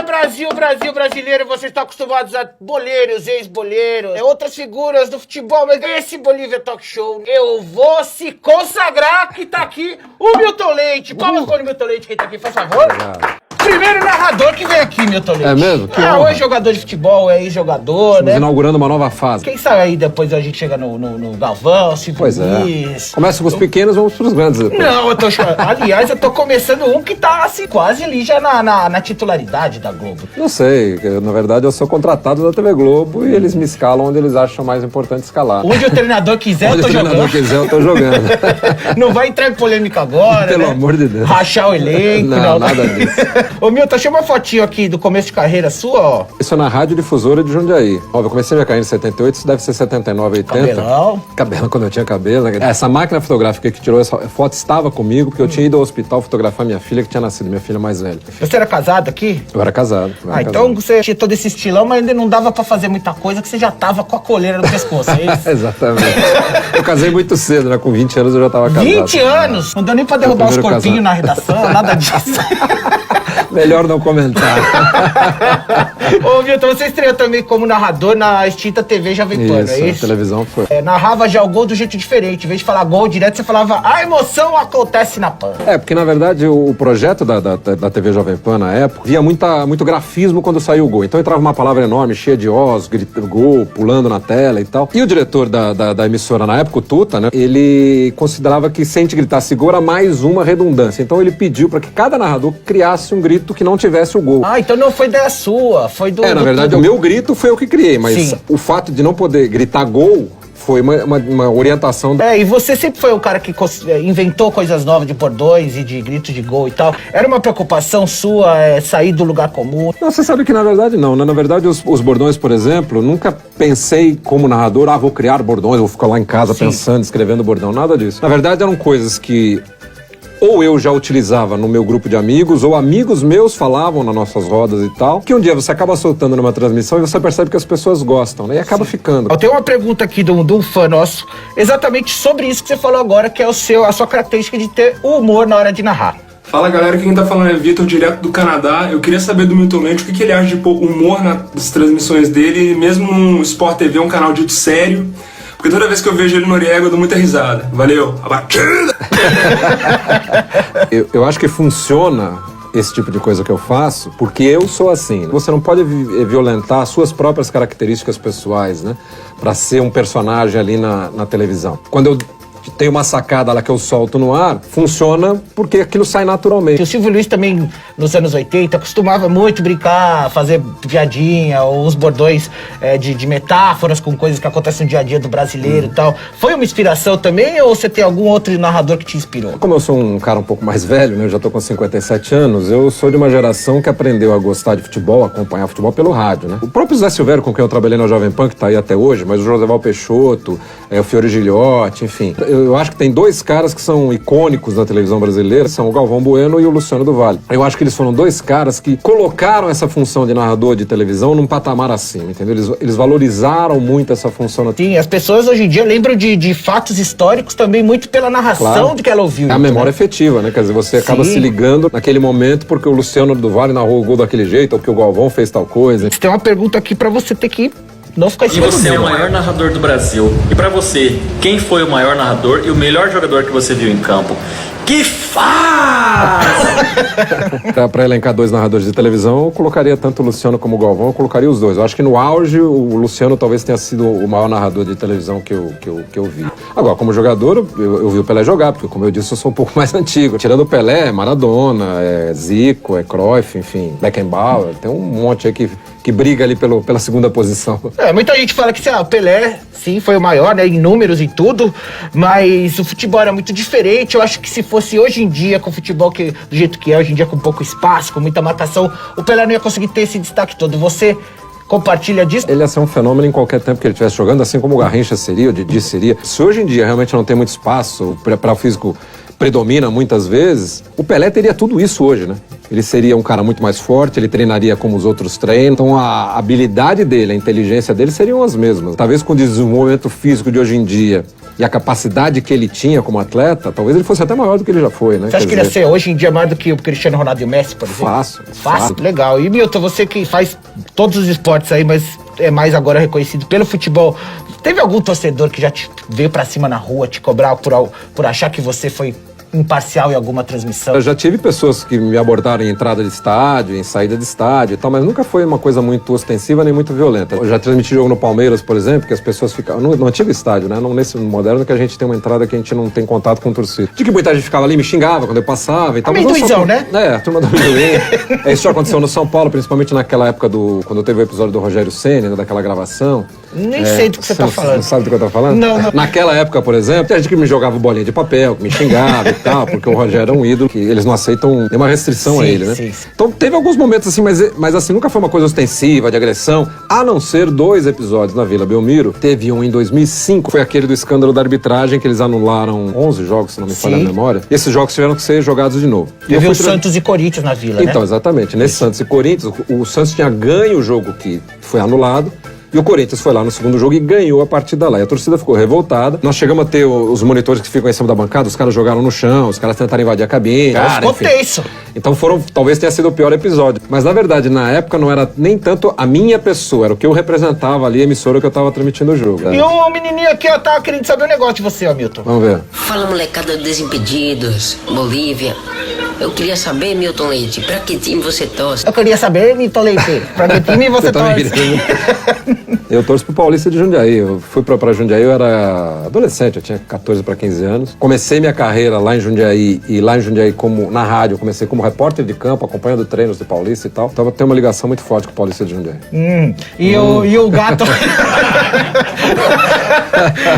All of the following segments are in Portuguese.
Brasil, Brasil, brasileiro, vocês estão acostumados a boleiros, ex-boleiros, outras figuras do futebol, mas esse Bolívia Talk Show, eu vou se consagrar que tá aqui o Milton Leite. Palmas para o Milton Leite que tá aqui, por favor. Obrigado. Primeiro narrador que vem aqui, Milton Leite. É mesmo? Hoje jogador de futebol, ex-jogador, Estamos né? inaugurando uma nova fase. Quem sabe aí depois a gente chega no Galvão, Silvio Luiz. Começa com os pequenos, vamos pros grandes depois. Não, aliás, eu tô começando um que tá assim, quase ali já na titularidade da Globo. Não sei, na verdade eu sou contratado da TV Globo e eles me escalam onde eles acham mais importante escalar. Onde o treinador quiser, eu tô jogando. Onde o treinador quiser, eu tô jogando. Não vai entrar em polêmica agora, Pelo amor de Deus. Rachar o elenco. Não, nada disso. Ô, Milton, chama uma fotinho aqui do começo de carreira sua, ó. Isso é na Rádio Difusora de Jundiaí. Ó, eu comecei minha carreira em 78, isso deve ser 79, 80. Cabelão quando eu tinha cabelo. Né? Essa máquina fotográfica que tirou essa foto estava comigo, porque eu tinha ido ao hospital fotografar minha filha, que tinha nascido, minha filha mais velha. Você era casado aqui? Eu era casado. Então você tinha todo esse estilão, mas ainda não dava pra fazer muita coisa, que você já tava com a coleira no pescoço, é isso? Exatamente. Eu casei muito cedo, né? Com 20 anos eu já tava casado. 20 anos? Não deu nem pra derrubar os corpinhos na redação, nada disso. Melhor não comentar. Ô, Milton, você estreou também como narrador na extinta TV Jovem Pan, isso, é isso? A televisão foi. Narrava já o gol do jeito diferente. Em vez de falar gol direto, você falava a emoção acontece na Pan. Porque na verdade o projeto da TV Jovem Pan na época via muito grafismo quando saiu o gol. Então entrava uma palavra enorme, cheia de os, gol, pulando na tela e tal. E o diretor da emissora na época, o Tuta, né? Ele considerava que se a gente gritasse gol era mais uma redundância. Então ele pediu para que cada narrador criasse um grito que não tivesse o gol. Então não foi ideia sua, foi do... Na verdade, o meu grito foi eu que criei, mas o fato de não poder gritar gol foi uma orientação... E você sempre foi o cara que inventou coisas novas de bordões e de grito de gol e tal. Era uma preocupação sua sair do lugar comum? Não, você sabe que na verdade não, né? Na verdade, os bordões, por exemplo, nunca pensei como narrador, vou criar bordões, vou ficar lá em casa pensando, escrevendo bordão, nada disso. Na verdade, eram coisas que... ou eu já utilizava no meu grupo de amigos, ou amigos meus falavam nas nossas rodas e tal, que um dia você acaba soltando numa transmissão e você percebe que as pessoas gostam, né? E acaba ficando. Eu tenho uma pergunta aqui de um fã nosso, exatamente sobre isso que você falou agora, que é a sua característica de ter humor na hora de narrar. Fala galera, quem tá falando é Vitor, direto do Canadá. Eu queria saber do Milton Leite o que ele acha de pôr humor nas transmissões dele, mesmo no Sport TV, um canal dito sério. Porque toda vez que eu vejo ele no Noriega, eu dou muita risada. Valeu, a batida! Eu acho que funciona esse tipo de coisa que eu faço, porque eu sou assim. Você não pode violentar as suas próprias características pessoais, né? Pra ser um personagem ali na televisão. Quando eu tenho uma sacada lá que eu solto no ar, funciona porque aquilo sai naturalmente. O Silvio Luiz também, nos anos 80, costumava muito brincar, fazer piadinha, ou uns bordões de metáforas com coisas que acontecem no dia a dia do brasileiro e tal. Foi uma inspiração também, ou você tem algum outro narrador que te inspirou? Como eu sou um cara um pouco mais velho, né, eu já tô com 57 anos, eu sou de uma geração que aprendeu a gostar de futebol, acompanhar futebol pelo rádio, né? O próprio Zé Silvério, com quem eu trabalhei na Jovem Pan, que tá aí até hoje, mas o Joséval Peixoto, o Fiore Gilhote, enfim. Eu acho que tem dois caras que são icônicos da televisão brasileira, são o Galvão Bueno e o Luciano do Vale. Eu acho que eles foram dois caras que colocaram essa função de narrador de televisão num patamar acima, entendeu? Eles valorizaram muito essa função. Sim, as pessoas hoje em dia lembram de fatos históricos também muito pela narração de que ela ouviu. É a memória efetiva, né? Quer dizer, você acaba se ligando naquele momento porque o Luciano do Vale narrou o gol daquele jeito, ou porque o Galvão fez tal coisa. Tem uma pergunta aqui pra você ter que não ficar em cima do E você é o maior narrador do Brasil. E pra você, quem foi o maior narrador e o melhor jogador que você viu em campo? Que faz! Pra elencar dois narradores de televisão, eu colocaria tanto o Luciano como o Galvão, eu colocaria os dois. Eu acho que no auge, o Luciano talvez tenha sido o maior narrador de televisão que eu vi. Agora, como jogador, eu vi o Pelé jogar, porque, como eu disse, eu sou um pouco mais antigo. Tirando o Pelé, Maradona, Zico, Cruyff, enfim, Beckenbauer, tem um monte aí que briga ali pela segunda posição. Muita gente fala que o Pelé, sim, foi o maior, né, em números e tudo, mas o futebol era muito diferente. Eu acho que se fosse hoje em dia, com o futebol do jeito que é, hoje em dia com pouco espaço, com muita marcação, o Pelé não ia conseguir ter esse destaque todo. Você compartilha disso? Ele ia ser um fenômeno em qualquer tempo que ele estivesse jogando, assim como o Garrincha seria, o Didi seria. Se hoje em dia realmente não tem muito espaço, o preparo físico predomina muitas vezes, o Pelé teria tudo isso hoje, né? Ele seria um cara muito mais forte, ele treinaria como os outros treinam, então a habilidade dele, a inteligência dele seriam as mesmas. Talvez com o desenvolvimento físico de hoje em dia e a capacidade que ele tinha como atleta, talvez ele fosse até maior do que ele já foi, né? Você acha que ele ia ser hoje em dia maior do que o Cristiano Ronaldo e o Messi, por exemplo? Fácil. Legal. E Milton, você que faz todos os esportes aí, mas é mais agora reconhecido pelo futebol, teve algum torcedor que já te veio pra cima na rua, te cobrar por achar que você foi imparcial em alguma transmissão? Eu já tive pessoas que me abordaram em entrada de estádio, em saída de estádio e tal, mas nunca foi uma coisa muito ostensiva nem muito violenta. Eu já transmiti jogo no Palmeiras, por exemplo, que as pessoas ficavam no antigo estádio, né? Não nesse moderno, que a gente tem uma entrada que a gente não tem contato com o torcida. De que muita gente ficava ali, me xingava quando eu passava e tal. Amendoizão, né? É, a turma do amendoim. Isso já aconteceu no São Paulo, principalmente naquela época quando teve o episódio do Rogério Ceni, né, daquela gravação. Nem sei do que você tá falando. Não sabe do que eu tô falando? Não. Naquela época, por exemplo, tem gente que me jogava bolinha de papel, que me xingava e tal, porque o Rogério é um ídolo, que eles não aceitam nenhuma restrição a ele, né? Sim. Então teve alguns momentos assim, mas assim, nunca foi uma coisa ostensiva, de agressão, a não ser 2 episódios na Vila Belmiro. Teve um em 2005, foi aquele do escândalo da arbitragem, que eles anularam 11 jogos, se não me falha a memória. E esses jogos tiveram que ser jogados de novo. Teve o Santos e Corinthians na Vila, Então, né? exatamente. Nesse Santos e Corinthians, o Santos tinha ganho o jogo que foi anulado, e o Corinthians foi lá no segundo jogo e ganhou a partida lá. E a torcida ficou revoltada. Nós chegamos a ter os monitores que ficam em cima da bancada, os caras jogaram no chão, os caras tentaram invadir a cabine. Ficou tenso. Então talvez tenha sido o pior episódio. Mas na verdade, na época não era nem tanto a minha pessoa, era o que eu representava ali, a emissora que eu tava transmitindo o jogo. E o menininho aqui, ó, tava querendo saber um negócio de você, ó, Milton. Vamos ver. Fala, molecada do Desimpedidos, Bolívia. Eu queria saber, Milton Leite, pra que time você torce? Eu queria saber, Milton Leite, pra que time você torce? Eu torço pro Paulista de Jundiaí. Eu fui pra Jundiaí, eu era adolescente, eu tinha 14 para 15 anos. Comecei minha carreira lá em Jundiaí, e lá em Jundiaí, na rádio, eu comecei como repórter de campo, acompanhando treinos do Paulista e tal. Então eu tenho uma ligação muito forte com o Paulista de Jundiaí. E o gato...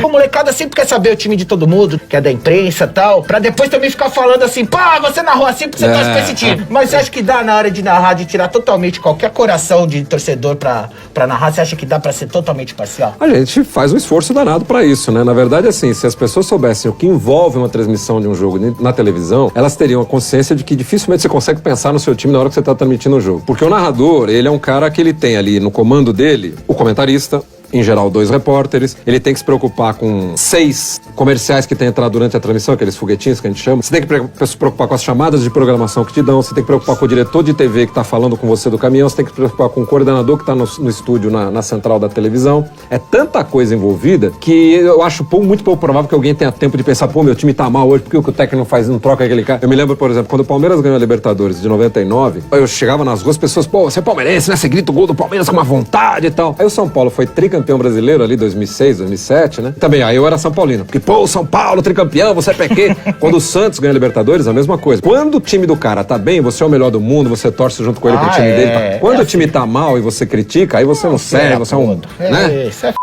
O molecada sempre quer saber o time de todo mundo, que é da imprensa e tal, pra depois também ficar falando assim, pá, você narrou assim porque você torce pra esse time. Mas você acha que dá na hora de narrar, de tirar totalmente qualquer coração de torcedor pra narrar? Você acha que dá pra ser totalmente parcial? A gente faz um esforço danado pra isso, né? Na verdade, assim, se as pessoas soubessem o que envolve uma transmissão de um jogo na televisão, elas teriam a consciência de que dificilmente você consegue pensar no seu time na hora que você tá transmitindo o jogo. Porque o narrador, ele é um cara que ele tem ali no comando dele o comentarista, em geral 2 repórteres, ele tem que se preocupar com 6 comerciais que tem entrado durante a transmissão, aqueles foguetinhos que a gente chama. Você tem que se preocupar com as chamadas de programação que te dão, você tem que se preocupar com o diretor de TV que tá falando com você do caminhão, você tem que se preocupar com o coordenador que tá no estúdio, na central da televisão. É tanta coisa envolvida que eu acho muito pouco provável que alguém tenha tempo de pensar, pô, meu time tá mal hoje, por que o técnico não troca aquele cara? Eu me lembro, por exemplo, quando o Palmeiras ganhou a Libertadores de 99, eu chegava nas ruas, as pessoas, pô, você é palmeirense, né? Você grita o gol do Palmeiras com uma vontade e tal. Aí o São Paulo foi tricampeão brasileiro ali, 2006, 2007, né? Também, aí eu era São Paulino. Porque, pô, São Paulo, tricampeão, você é PQ. Quando o Santos ganha a Libertadores, a mesma coisa. Quando o time do cara tá bem, você é o melhor do mundo, você torce junto com ele pro time dele. Tá? Quando o time tá mal e você critica, aí você não serve, você é um... né? Isso é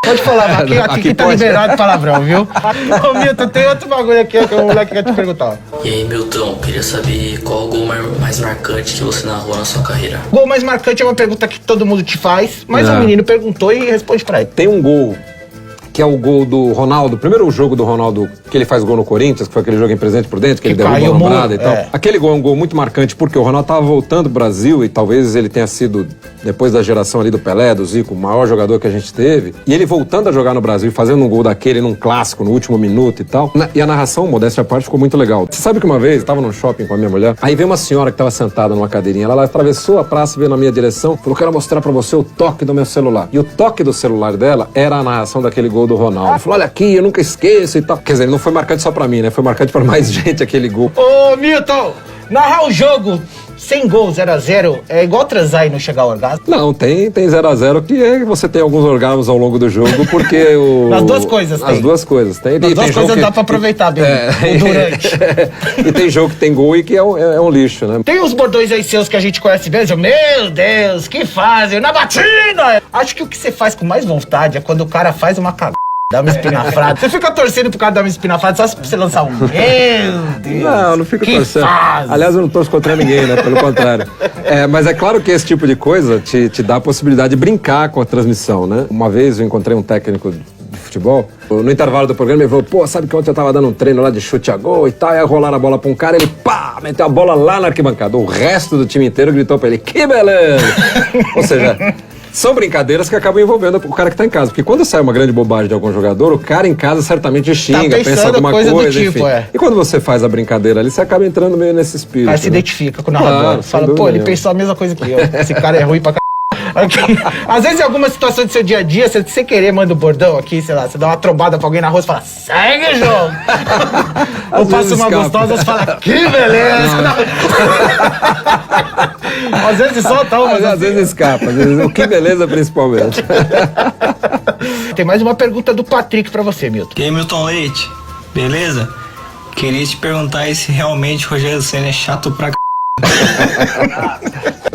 pode falar, aqui tá liberado palavrão, viu? Ô, Milton, tem outro bagulho aqui que o moleque quer te perguntar. E aí, Milton, queria saber qual o gol mais marcante que você narrou na sua carreira. O gol mais marcante é uma pergunta que todo mundo te faz, mas o menino perguntou e responde pra ele. Tem um gol que é o gol do Ronaldo, o primeiro jogo do Ronaldo, que ele faz gol no Corinthians, que foi aquele jogo em Presidente Prudente, que ele derruba a lambrada e tal. Aquele gol é um gol muito marcante, porque o Ronaldo tava voltando pro Brasil, e talvez ele tenha sido, depois da geração ali do Pelé, do Zico, o maior jogador que a gente teve, e ele voltando a jogar no Brasil, fazendo um gol daquele num clássico, no último minuto e tal. E a narração, modéstia à parte, ficou muito legal. Você sabe que uma vez, eu tava num shopping com a minha mulher, aí veio uma senhora que tava sentada numa cadeirinha, ela atravessou a praça, veio na minha direção, falou, quero mostrar pra você o toque do meu celular. E o toque do celular dela era a narração daquele gol do Ronaldo. Ela falou, olha aqui, eu nunca esqueço e tal. Quer dizer, não foi marcante só pra mim, né? Foi marcante pra mais gente aquele gol. Ô, Milton, narrar o jogo sem gol, 0x0, é igual transar e não chegar ao orgasmo? Não, tem 0x0 que você tem alguns orgasmos ao longo do jogo, porque o... Nas duas coisas tem. As duas coisas. Tem, Nas duas coisas dá pra aproveitar bem, o durante. E tem jogo que tem gol e que é um lixo, né? Tem uns bordões aí seus que a gente conhece mesmo, meu Deus, que fazem na batida! Acho que o que você faz com mais vontade é quando o cara faz uma cagada. Dá uma espinafrada. Você fica torcendo pro cara dar uma espinafrada só se você lançar um. Meu Deus! Não fico que torcendo. Fase. Aliás, eu não torço contra ninguém, né? Pelo contrário. Mas é claro que esse tipo de coisa te dá a possibilidade de brincar com a transmissão, né? Uma vez eu encontrei um técnico de futebol, no intervalo do programa ele falou, pô, sabe que ontem eu tava dando um treino lá de chute a gol e tal, aí rolaram a bola pra um cara, ele pá, meteu a bola lá na arquibancada. O resto do time inteiro gritou pra ele, que beleza! Ou seja, São brincadeiras que acabam envolvendo o cara que tá em casa. Porque quando sai uma grande bobagem de algum jogador, o cara em casa certamente xinga, pensa alguma coisa do tipo, enfim. E quando você faz a brincadeira ali, você acaba entrando meio nesse espírito. O cara se identifica com o narrador. Claro, Fala, sem pô, ele dúvida pensou a mesma coisa que eu. Esse cara é ruim pra c****. Às vezes, em alguma situação do seu dia a dia, você sem querer manda o bordão aqui, sei lá, você dá uma trombada pra alguém na rua e fala, segue o jogo. Ou passa uma gostosa e fala, que beleza. Às vezes solta uma, mas às vezes escapa, às vezes, o que beleza principalmente. Tem mais uma pergunta do Patrick pra você, Milton. E aí, Milton Leite, beleza? Queria te perguntar aí se realmente o Rogério Ceni é chato pra c****.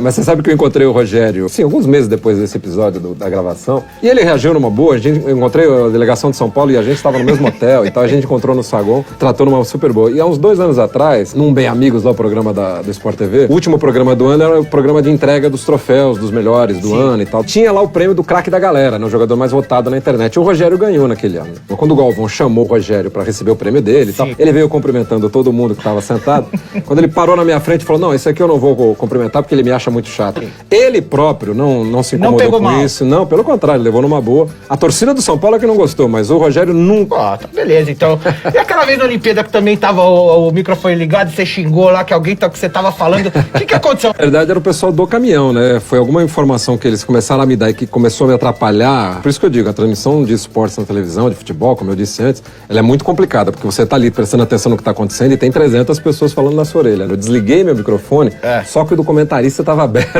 Mas você sabe que eu encontrei o Rogério, sim, alguns meses depois desse episódio da gravação, e ele reagiu numa boa. Eu encontrei a delegação de São Paulo e a gente estava no mesmo hotel e tal, a gente encontrou no saguão, tratou numa super boa. E há uns 2 anos atrás, num Bem Amigos lá, o programa do Sport TV, o último programa do ano era o programa de entrega dos troféus, dos melhores do ano e tal. Tinha lá o prêmio do craque da galera, né, o jogador mais votado na internet. E o Rogério ganhou naquele ano. Quando o Galvão chamou o Rogério pra receber o prêmio dele e tal, ele veio cumprimentando todo mundo que estava sentado. Quando ele parou na minha frente e falou, não, esse aqui eu não vou cumprimentar porque ele me acha muito chato. Ele próprio não se incomodou com mal. isso. Não, pelo contrário, levou numa boa. A torcida do São Paulo é que não gostou, mas o Rogério nunca... Tá beleza, então. E aquela vez na Olimpíada que também tava o microfone ligado e você xingou lá que alguém que você tava falando. O que aconteceu? Na verdade, era o pessoal do caminhão, né? Foi alguma informação que eles começaram a me dar e que começou a me atrapalhar. Por isso que eu digo, a transmissão de esportes na televisão, de futebol, como eu disse antes, ela é muito complicada, porque você tá ali prestando atenção no que tá acontecendo e tem 300 pessoas falando na sua orelha. Eu desliguei meu microfone, só que o do comentarista tava aberto.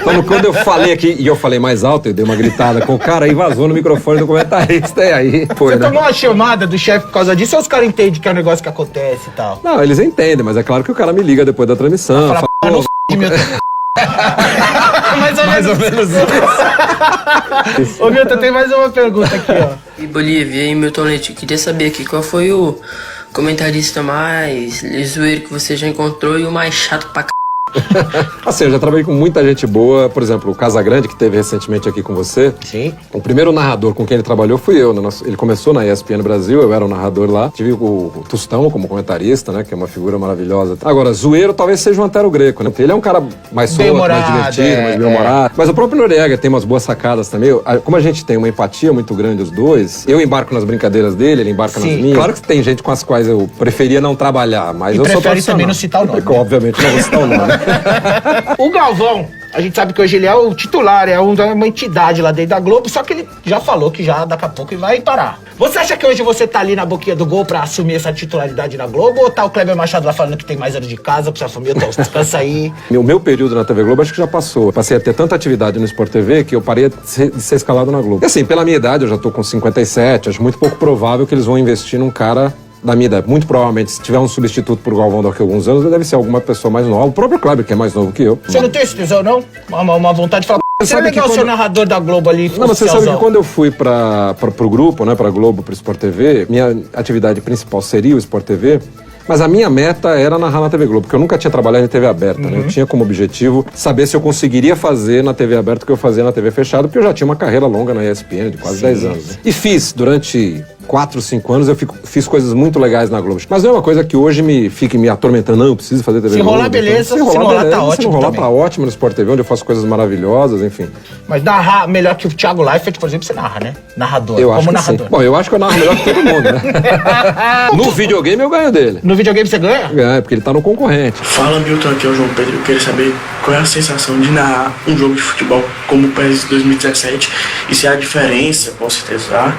Então, quando eu falei aqui, e eu falei mais alto, eu dei uma gritada com o cara, aí vazou no microfone do comentarista, e aí foi, Você tomou uma chamada do chefe por causa disso ou os caros entendem que é um negócio que acontece e tal? Não, eles entendem, mas é claro que o cara me liga depois da transmissão. Fala, não f*** meu... mais ou menos isso. Ô, Milton, tem mais uma pergunta aqui, ó. E Bolívia, e Milton Leite, eu queria saber aqui qual foi o comentarista mais zoeiro que você já encontrou e o mais chato pra c****. Assim, eu já trabalhei com muita gente boa, por exemplo, o Casagrande, que teve recentemente aqui com você. Sim. O primeiro narrador com quem ele trabalhou fui eu. Ele começou na ESPN Brasil, eu era o narrador lá. Tive o Tostão como comentarista, né, que é uma figura maravilhosa. Agora, zoeiro talvez seja o Antero Greco, né? Ele é um cara mais solto, mais divertido, mais bem-humorado. Mas o próprio Noriega tem umas boas sacadas também. Como a gente tem uma empatia muito grande os dois, eu embarco nas brincadeiras dele, ele embarca nas minhas. Claro que tem gente com as quais eu preferia não trabalhar, mas eu sou profissional. Prefere também não citar o nome. Obviamente não vou citar o nome. O Galvão, a gente sabe que hoje ele é o titular, é uma entidade lá dentro da Globo, só que ele já falou que já daqui a pouco ele vai parar. Você acha que hoje você tá ali na boquinha do gol pra assumir essa titularidade na Globo, ou tá o Kleber Machado lá falando que tem mais anos de casa, pra sua família, descansa aí? O meu período na TV Globo acho que já passou. Eu passei a ter tanta atividade no Sport TV que eu parei de ser escalado na Globo. E assim, pela minha idade, eu já tô com 57, acho muito pouco provável que eles vão investir num cara da minha idade. Muito provavelmente, se tiver um substituto pro Galvão daqui a alguns anos, deve ser alguma pessoa mais nova. O próprio Kleber, que é mais novo que eu. Você não tem esse tesão, não? Uma vontade de falar, você é legal ser narrador da Globo ali. Não, mas você sabe que quando eu fui pro grupo, né, pra Globo, pro Sport TV, minha atividade principal seria o Sport TV, mas a minha meta era narrar na TV Globo, porque eu nunca tinha trabalhado em TV aberta, né? Eu tinha como objetivo saber se eu conseguiria fazer na TV aberta o que eu fazia na TV fechada, porque eu já tinha uma carreira longa na ESPN de quase 10 anos. Né? E fiz, durante 4, 5 anos, fiz coisas muito legais na Globo. Mas não é uma coisa que hoje fique me atormentando, não, eu preciso fazer TV Globo. Se rolar, beleza, se rolar, tá ótimo. Se rolar, tá ótimo no Sport TV, onde eu faço coisas maravilhosas, enfim. Mas narrar melhor que o Thiago Leifert, por exemplo, você narra, né? Narrador, eu como acho que narrador. Sim. Bom, eu acho que eu narro melhor que todo mundo, né? No videogame eu ganho dele. No videogame você ganha? Ganha, porque ele tá no concorrente. Fala, Milton, aqui é o João Pedro. Eu queria saber qual é a sensação de narrar um jogo de futebol como o PES 2017 e se há diferença, com certeza,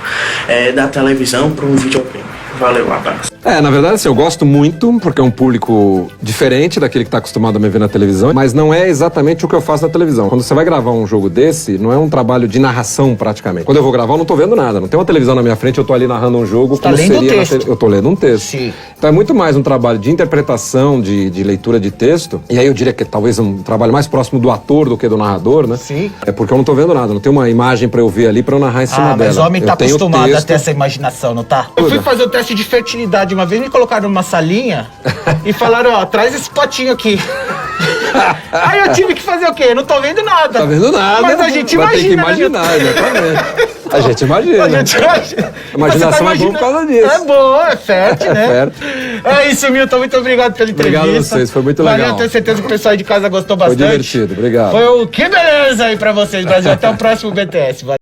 da televisão para um videogame. Valeu, um abraço. Na verdade, assim, eu gosto muito, porque é um público diferente daquele que tá acostumado a me ver na televisão, mas não é exatamente o que eu faço na televisão. Quando você vai gravar um jogo desse, não é um trabalho de narração, praticamente. Quando eu vou gravar, eu não tô vendo nada. Não tem uma televisão na minha frente, eu tô ali narrando um jogo como seria na televisão. Eu tô lendo um texto. Sim. Então é muito mais um trabalho de interpretação, de leitura de texto, e aí eu diria que é talvez um trabalho mais próximo do ator do que do narrador, né? Sim. É porque eu não tô vendo nada, não tem uma imagem pra eu ver ali pra eu narrar em cima dela. Mas o homem tá acostumado a ter essa imaginação, não tá? Eu fui Tudo. fazer o teste de fertilidade uma vez, me colocaram numa salinha e falaram, ó, traz esse potinho aqui. Aí eu tive que fazer o quê? Não tô vendo nada. Tá vendo nada. Mas a gente vai imagina. ter que imaginar, exatamente. A gente imagina. A gente imagina. A imaginação é boa por causa disso. É bom, é fértil, né? Fértil. É isso, Milton. Muito obrigado pela entrevista. Obrigado a vocês, foi muito legal. Valeu, tenho certeza que o pessoal aí de casa gostou Foi bastante. divertido, obrigado. Foi o Que Beleza aí pra vocês, Brasil. Até o próximo BTS. Valeu.